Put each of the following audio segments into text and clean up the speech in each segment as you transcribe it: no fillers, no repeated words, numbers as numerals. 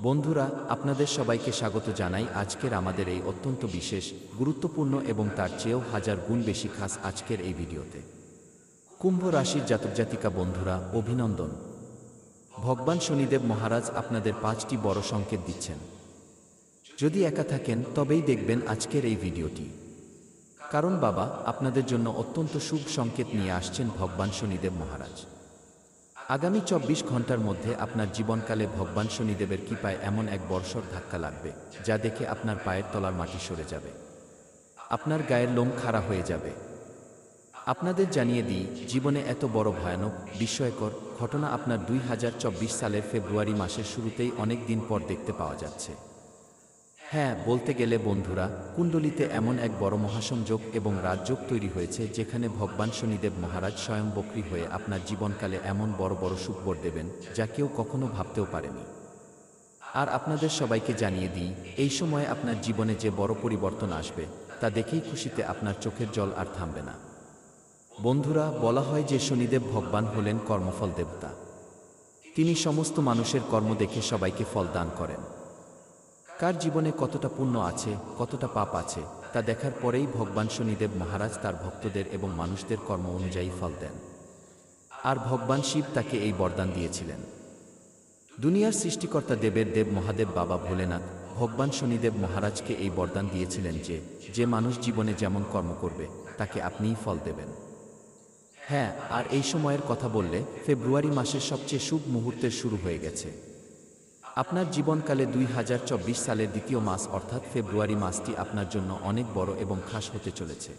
বন্ধুরা, আপনাদের সবাইকে স্বাগত জানাই আজকের আমাদের এই অত্যন্ত বিশেষ, গুরুত্বপূর্ণ এবং তার চেয়েও হাজার গুণ বেশি খাস আজকের এই ভিডিওতে। কুম্ভ রাশির জাতক জাতিকা বন্ধুরা, অভিনন্দন। ভগবান শনিদেব মহারাজ আপনাদের 5টি বড় সংকেত দিচ্ছেন। যদি একা থাকেন তবেই দেখবেন আজকের এই ভিডিওটি, কারণ বাবা আপনাদের জন্য অত্যন্ত শুভ সংকেত নিয়ে আসছেন ভগবান শনিদেব মহারাজ। আগামী 24 ঘন্টার মধ্যে আপনার জীবনকালে ভগবান শনিদেবের কৃপায় এমন এক বর্ষর ধাক্কা লাগবে, যা দেখে আপনার পায়ের তলার মাটি সরে যাবে, আপনার গায়ের লোম খাড়া হয়ে যাবে। আপনাদের জানিয়ে দিই, জীবনে এত বড় ভয়ানক, বিস্ময়কর ঘটনা আপনার 2024 সালের ফেব্রুয়ারি মাসের শুরুতেই অনেক দিন পর দেখতে পাওয়া যাচ্ছে। হ্যাঁ, বলতে গেলে বন্ধুরা, কুণ্ডলিতে এমন এক বড় মহাসংযোগ এবং রাজযোগ তৈরি হয়েছে, যেখানে ভগবান শনিদেব মহারাজ স্বয়ং বক্রী হয়ে আপনার জীবনকালে এমন বড় বড় সুখবর দেবেন, যা কেউ কখনো ভাবতেও পারেনি। আর আপনাদের সবাইকে জানিয়ে দিই, এই সময়ে আপনার জীবনে যে বড় পরিবর্তন আসবে, তা দেখেই খুশিতে আপনার চোখের জল আর থামবে না। বন্ধুরা, বলা হয় যে শনিদেব ভগবান হলেন কর্মফল দেবতা। তিনি সমস্ত মানুষের কর্ম দেখে সবাইকে ফল দান করেন। কার জীবনে কতটা পুণ্য আছে, কতটা পাপ আছে, তা দেখার পরেই ভগবান শনিদেব মহারাজ তার ভক্তদের এবং মানুষদের কর্ম অনুযায়ী ফল দেন। আর ভগবান শিব তাকে এই বরদান দিয়েছিলেন। দুনিয়ার সৃষ্টিকর্তা দেবের দেব মহাদেব বাবা ভোলেনাথ ভগবান শনিদেব মহারাজকে এই বরদান দিয়েছিলেন যে, যে মানুষ জীবনে যেমন কর্ম করবে, তাকে আপনিই ফল দেবেন। হ্যাঁ, আর এই সময়ের কথা বললে ফেব্রুয়ারি মাসের সবচেয়ে শুভ মুহূর্তের শুরু হয়ে গেছে। আপনার জীবনকালে 2024 সালের দ্বিতীয় মাস অর্থাৎ ফেব্রুয়ারি মাসটি আপনার জন্য অনেক বড় এবং খাস হতে চলেছে।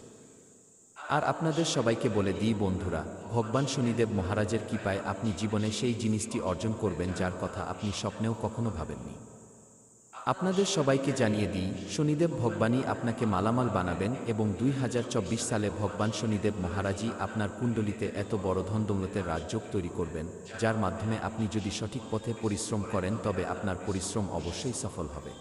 আর আপনাদের সবাইকে বলে দিই বন্ধুরা, ভগবান শনিদেব মহারাজের কৃপায় আপনি জীবনে সেই জিনিসটি অর্জন করবেন যার কথা আপনি স্বপ্নেও কখনো ভাবেননি। আপনাদের সবাইকে জানিয়ে দিই, শনিদেব ভগবানই আপনাকে মালামাল বানাবেন এবং 2024 সালে ভগবান শনিদেব মহারাজই আপনার কুণ্ডলিতে এত বড় ধনদৌলতের রাজযোগ তৈরি করবেন, যার মাধ্যমে আপনি যদি সঠিক পথে পরিশ্রম করেন তবে আপনার পরিশ্রম অবশ্যই সফল হবে।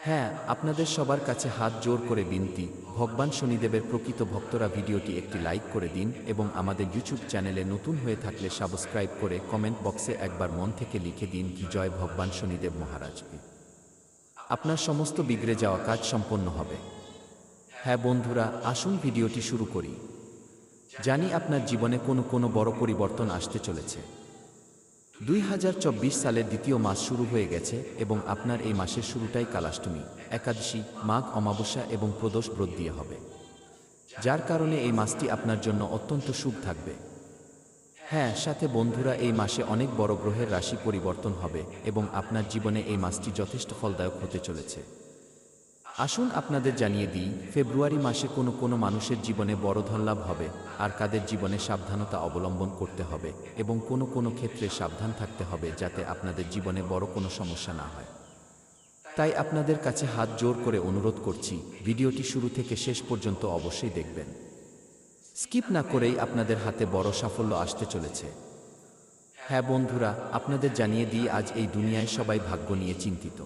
হ্যাঁ, আপনাদের সবার কাছে হাত জোর করে বিনতি, ভগবান শনিদেবের প্রকৃত ভক্তরা ভিডিওটি একটি লাইক করে দিন এবং আমাদের ইউটিউব চ্যানেলে নতুন হয়ে থাকলে সাবস্ক্রাইব করে কমেন্ট বক্সে একবার মন থেকে লিখে দিন কি জয় ভগবান শনিদেব মহারাজকে। আপনার সমস্ত বিগড়ে যাওয়া কাজ সম্পন্ন হবে। হ্যাঁ বন্ধুরা, আসুন ভিডিওটি শুরু করি। জানি আপনার জীবনে কোনো বড় পরিবর্তন আসতে চলেছে। 2024 সালের দ্বিতীয় মাস শুরু হয়ে গেছে এবং আপনার এই মাসের শুরুটাই কালাষ্টমী, একাদশী, মাঘ অমাবস্যা এবং প্রদোষ ব্রত দিয়ে হবে, যার কারণে এই মাসটি আপনার জন্য অত্যন্ত শুভ থাকবে। হ্যাঁ, সাথে বন্ধুরা, এই মাসে অনেক বড় গ্রহের রাশি পরিবর্তন হবে এবং আপনার জীবনে এই মাসটি যথেষ্ট ফলদায়ক হতে চলেছে। আসুন আপনাদের জানিয়ে দিই, ফেব্রুয়ারি মাসে কোনো মানুষের জীবনে বড় ধনলাভ হবে, আর কাদের জীবনে সাবধানতা অবলম্বন করতে হবে এবং কোনো ক্ষেত্রে সাবধান থাকতে হবে, যাতে আপনাদের জীবনে বড় কোনো সমস্যা না হয়। তাই আপনাদের কাছে হাত জোর করে অনুরোধ করছি, ভিডিওটি শুরু থেকে শেষ পর্যন্ত অবশ্যই দেখবেন। স্কিপ না করেই আপনাদের হাতে বড় সাফল্য আসতে চলেছে। হ্যাঁ বন্ধুরা, আপনাদের জানিয়ে দিই, আজ এই দুনিয়ায় সবাই ভাগ্য নিয়ে চিন্তিত।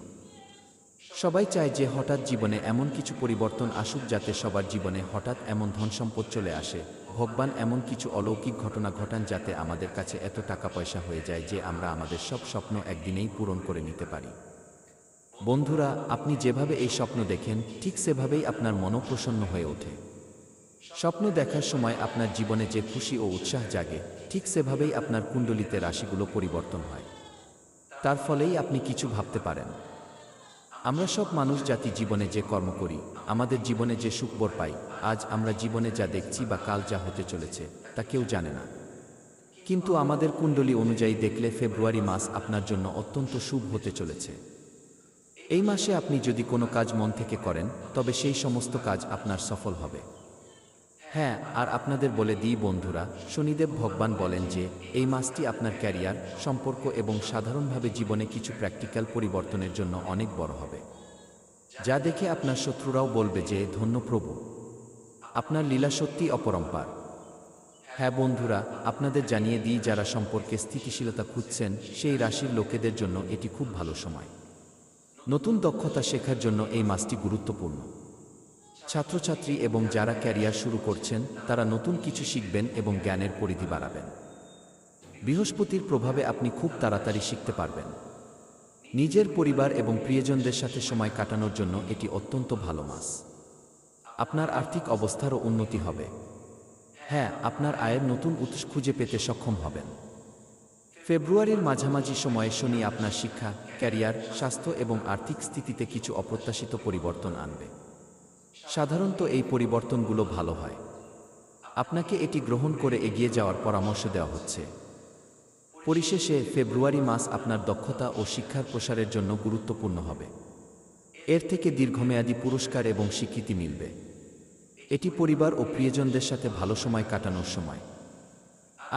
সবাই চায় যে হঠাৎ জীবনে এমন কিছু পরিবর্তন আসুক, যাতে সবার জীবনে হঠাৎ এমন ধনসম্পদ চলে আসে, ভগবান এমন কিছু অলৌকিক ঘটনা ঘটান, যাতে আমাদের কাছে এত টাকা পয়সা হয়ে যায় যে আমরা আমাদের সব স্বপ্ন একদিনেই পূরণ করে নিতে পারি। বন্ধুরা, আপনি যেভাবে এই স্বপ্ন দেখেন, ঠিক সেভাবেই আপনার মনও প্রসন্ন হয়ে ওঠে। স্বপ্ন দেখার সময় আপনার জীবনে যে খুশি ও উৎসাহ জাগে, ঠিক সেভাবেই আপনার কুণ্ডলিতে রাশিগুলো পরিবর্তন হয়। তার ফলেই আপনি কিছু ভাবতে পারেন। আমরা সব মানুষ জাতি জীবনে যে কর্ম করি, আমাদের জীবনে যে সুখবর পাই, আজ আমরা জীবনে যা দেখছি বা কাল যা হতে চলেছে, তা কেউ জানে না। কিন্তু আমাদের কুণ্ডলী অনুযায়ী দেখলে ফেব্রুয়ারি মাস আপনার জন্য অত্যন্ত শুভ হতে চলেছে। এই মাসে আপনি যদি কোনো কাজ মন থেকে করেন, তবে সেই সমস্ত কাজ আপনার সফল হবে। হ্যাঁ, আর আপনাদের বলে দিই বন্ধুরা, শনিদেব ভগবান বলেন যে এই মাসটি আপনার ক্যারিয়ার, সম্পর্ক এবং সাধারণভাবে জীবনে কিছু প্র্যাকটিক্যাল পরিবর্তনের জন্য অনেক বড় হবে, যা দেখে আপনার শত্রুরাও বলবে যে ধন্য প্রভু, আপনার লীলা সত্যি অপরম্পার। হ্যাঁ বন্ধুরা, আপনাদের জানিয়ে দিই, যারা সম্পর্কে স্থিতিশীলতা খুঁজছেন, সেই রাশির লোকেদের জন্য এটি খুব ভালো সময়। নতুন দক্ষতা শেখার জন্য এই মাসটি গুরুত্বপূর্ণ। ছাত্রছাত্রী এবং যারা ক্যারিয়ার শুরু করছেন, তারা নতুন কিছু শিখবেন এবং জ্ঞানের পরিধি বাড়াবেন। বৃহস্পতির প্রভাবে আপনি খুব তাড়াতাড়ি শিখতে পারবেন। নিজের পরিবার এবং প্রিয়জনদের সাথে সময় কাটানোর জন্য এটি অত্যন্ত ভালো মাস। আপনার আর্থিক অবস্থারও উন্নতি হবে। হ্যাঁ, আপনার আয়ের নতুন উৎস খুঁজে পেতে সক্ষম হবেন। ফেব্রুয়ারির মাঝামাঝি সময়ে শনি আপনার শিক্ষা, ক্যারিয়ার, স্বাস্থ্য এবং আর্থিক স্থিতিতে কিছু অপ্রত্যাশিত পরিবর্তন আনবে। সাধারণত এই পরিবর্তনগুলো ভালো হয়। আপনাকে এটি গ্রহণ করে এগিয়ে যাওয়ার পরামর্শ দেওয়া হচ্ছে। পরিশেষে ফেব্রুয়ারি মাস আপনার দক্ষতা ও শিক্ষার প্রসারের জন্য গুরুত্বপূর্ণ হবে। এর থেকে দীর্ঘমেয়াদী পুরস্কার এবং স্বীকৃতি মিলবে। এটি পরিবার ও প্রিয়জনদের সাথে ভালো সময় কাটানোর সময়।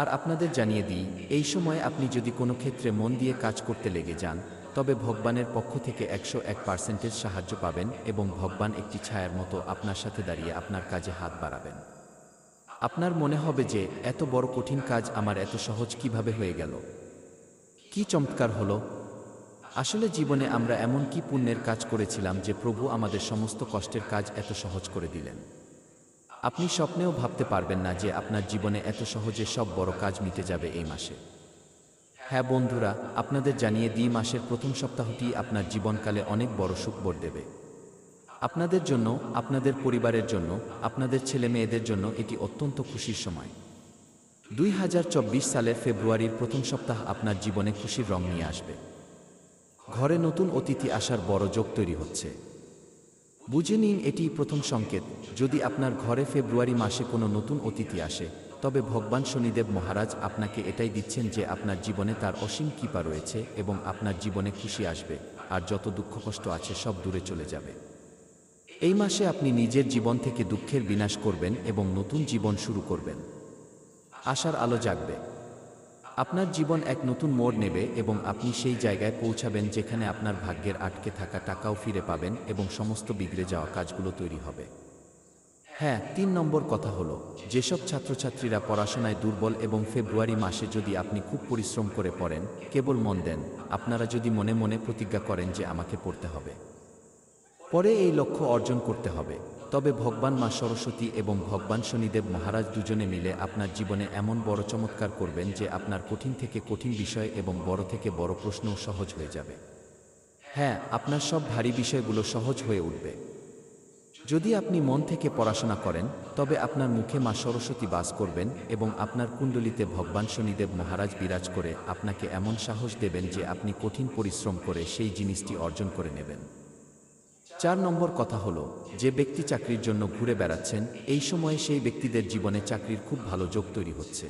আর আপনাদের জানিয়ে দিই, এই সময়ে আপনি যদি কোনো ক্ষেত্রে মন দিয়ে কাজ করতে লেগে যান, তবে ভগবানের পক্ষ থেকে 101% সাহায্য পাবেন এবং ভগবান একটি ছায়ার মতো আপনার সাথে দাঁড়িয়ে আপনার কাজে হাত বাড়াবেন। আপনার মনে হবে যে এত বড় কঠিন কাজ আমার এত সহজ কিভাবে হয়ে গেল, কি চমৎকার হলো। আসলে জীবনে আমরা এমন কি পুণ্যের কাজ করেছিলাম যে প্রভু আমাদের সমস্ত কষ্টের কাজ এত সহজ করে দিলেন। আপনি স্বপ্নেও ভাবতে পারবেন না যে আপনার জীবনে এত সহজে সব বড় কাজ মিটে যাবে এই মাসে। হ্যাঁ বন্ধুরা, আপনাদের জানিয়ে দিই, মাসের প্রথম সপ্তাহটি আপনার জীবনকালে অনেক বড় সুখবর দেবে। আপনাদের জন্য, আপনাদের পরিবারের জন্য, আপনাদের ছেলে মেয়েদের জন্য এটি অত্যন্ত খুশির সময়। 2024 সালের ফেব্রুয়ারির প্রথম সপ্তাহ আপনার জীবনে খুশির রং নিয়ে আসবে। ঘরে নতুন অতিথি আসার বড় যোগ তৈরি হচ্ছে। বুঝে নিন, এটি প্রথম সংকেত। যদি আপনার ঘরে ফেব্রুয়ারি মাসে কোনো নতুন অতিথি আসে, তবে ভগবান শনিদেব মহারাজ আপনাকে এটাই দিচ্ছেন যে আপনার জীবনে তার অসীম কৃপা রয়েছে এবং আপনার জীবনে খুশি আসবে, আর যত দুঃখ কষ্ট আছে সব দূরে চলে যাবে। এই মাসে আপনি নিজের জীবন থেকে দুঃখের বিনাশ করবেন এবং নতুন জীবন শুরু করবেন। আশার আলো জাগবে। আপনার জীবন এক নতুন মোড় নেবে এবং আপনি সেই জায়গায় পৌঁছাবেন যেখানে আপনার ভাগ্যের আটকে থাকা টাকাও ফিরে পাবেন এবং সমস্ত বিগড়ে যাওয়া কাজগুলো তৈরি হবে। হ্যাঁ, 3 নম্বর কথা হলো, যেসব ছাত্রছাত্রীরা পড়াশোনায় দুর্বল এবং ফেব্রুয়ারি মাসে যদি আপনি খুব পরিশ্রম করে পড়েন, কেবল মন দেন, আপনারা যদি মনে মনে প্রতিজ্ঞা করেন যে আমাকে পড়তে হবে, পরে এই লক্ষ্য অর্জন করতে হবে, তবে ভগবান মা সরস্বতী এবং ভগবান শনিদেব মহারাজ দুজনে মিলে আপনার জীবনে এমন বড় চমৎকার করবেন যে আপনার কঠিন থেকে কঠিন বিষয় এবং বড় থেকে বড় প্রশ্নও সহজ হয়ে যাবে। হ্যাঁ, আপনার সব ভারী বিষয়গুলো সহজ হয়ে উঠবে। যদি আপনি মন থেকে পড়াশোনা করেন, তবে আপনার মুখে মা সরস্বতী বাস করবেন এবং আপনার কুণ্ডলিতে ভগবান শনিদেব মহারাজ বিরাজ করে আপনাকে এমন সাহস দেবেন যে আপনি কঠিন পরিশ্রম করে সেই জিনিসটি অর্জন করে নেবেন। 4 নম্বর কথা হলো, যে ব্যক্তি চাকরির জন্য ঘুরে বেড়াচ্ছেন, এই সময়ে সেই ব্যক্তিদের জীবনে চাকরির খুব ভালো যোগ তৈরি হচ্ছে।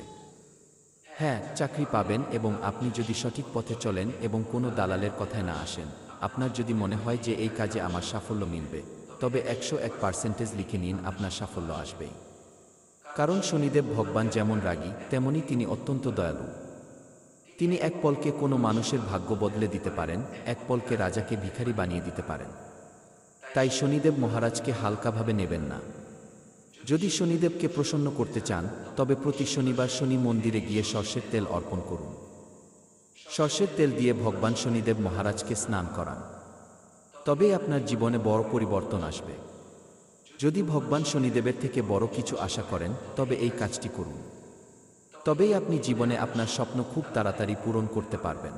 হ্যাঁ, চাকরি পাবেন এবং আপনি যদি সঠিক পথে চলেন এবং কোনো দালালের কথায় না আসেন, আপনার যদি মনে হয় যে এই কাজে আমার সাফল্য মিলবে, তবে 101% লিখে নিন, আপনার সাফল্য আসবেই। কারণ শনিদেব ভগবান যেমন রাগী, তেমনি তিনি অত্যন্ত দয়ালু। তিনি এক পলকে কোনো মানুষের ভাগ্য বদলে দিতে পারেন, এক পলকে রাজাকে ভিখারি বানিয়ে দিতে পারেন। তাই শনিদেব মহারাজকে হালকাভাবে নেবেন না। যদি শনিদেবকে প্রসন্ন করতে চান, তবে প্রতি শনিবার শনি মন্দিরে গিয়ে সর্ষের তেল অর্পণ করুন। সর্ষের তেল দিয়ে ভগবান শনিদেব মহারাজকে স্নান করান, তবেই আপনার জীবনে বড় পরিবর্তন আসবে। যদি ভগবান শনিদেবের থেকে বড় কিছু আশা করেন, তবে এই কাজটি করুন। তবেই আপনি জীবনে আপনার স্বপ্ন খুব তাড়াতাড়ি পূরণ করতে পারবেন।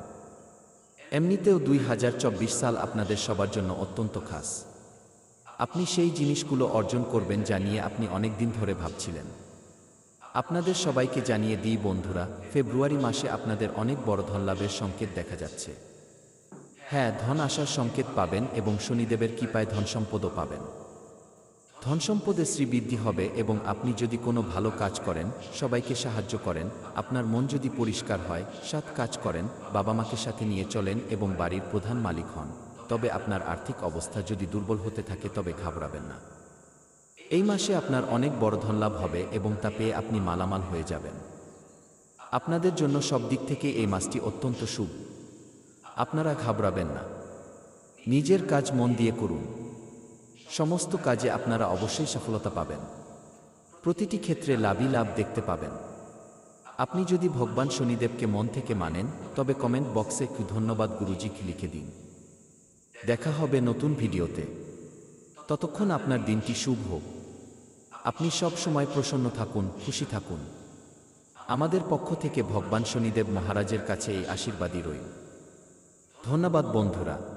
এমনিতেও 2024 সাল আপনাদের সবার জন্য অত্যন্ত খাস। আপনি সেই জিনিসগুলো অর্জন করবেন যা নিয়ে আপনি অনেক দিন ধরে ভাবছিলেন। আপনাদের সবাইকে জানিয়ে দিই বন্ধুরা, ফেব্রুয়ারি মাসে আপনাদের অনেক বড় ধনলাভের সংকেত দেখা যাচ্ছে। হ্যাঁ, ধন আসার সংকেত পাবেন এবং শনিদেবের কৃপায় ধনসম্পদও পাবেন। ধনসম্পদে শ্রীবৃদ্ধি হবে এবং আপনি যদি কোনো ভালো কাজ করেন, সবাইকে সাহায্য করেন, আপনার মন যদি পরিষ্কার হয়, সৎ কাজ করেন, বাবা মাকে সাথে নিয়ে চলেন এবং বাড়ির প্রধান মালিক হন, তবে আপনার আর্থিক অবস্থা যদি দুর্বল হতে থাকে তবে ঘাবড়াবেন না। এই মাসে আপনার অনেক বড় ধনলাভ হবে এবং তা পেয়ে আপনি মালামাল হয়ে যাবেন। আপনাদের জন্য সব দিক থেকে এই মাসটি অত্যন্ত শুভ। আপনারা ঘাবড়াবেন না। নিজের কাজ মন দিয়ে করুন। সমস্ত কাজে আপনারা অবশ্যই সফলতা পাবেন। প্রতিটি ক্ষেত্রে লাভই লাভ দেখতে পাবেন। আপনি যদি ভগবান শনিদেবকে মন থেকে মানেন, তবে কমেন্ট বক্সে একটু ধন্যবাদ গুরুজি লিখে দিন। দেখা হবে নতুন ভিডিওতে। ততক্ষণ আপনার দিনটি শুভ হোক। আপনি সব সময় প্রসন্ন থাকুন, খুশি থাকুন। আমাদের পক্ষ থেকে ভগবান শনিদেব মহারাজের কাছে এই আশীর্বাদই রইল। ধন্যবাদ বন্ধুরা।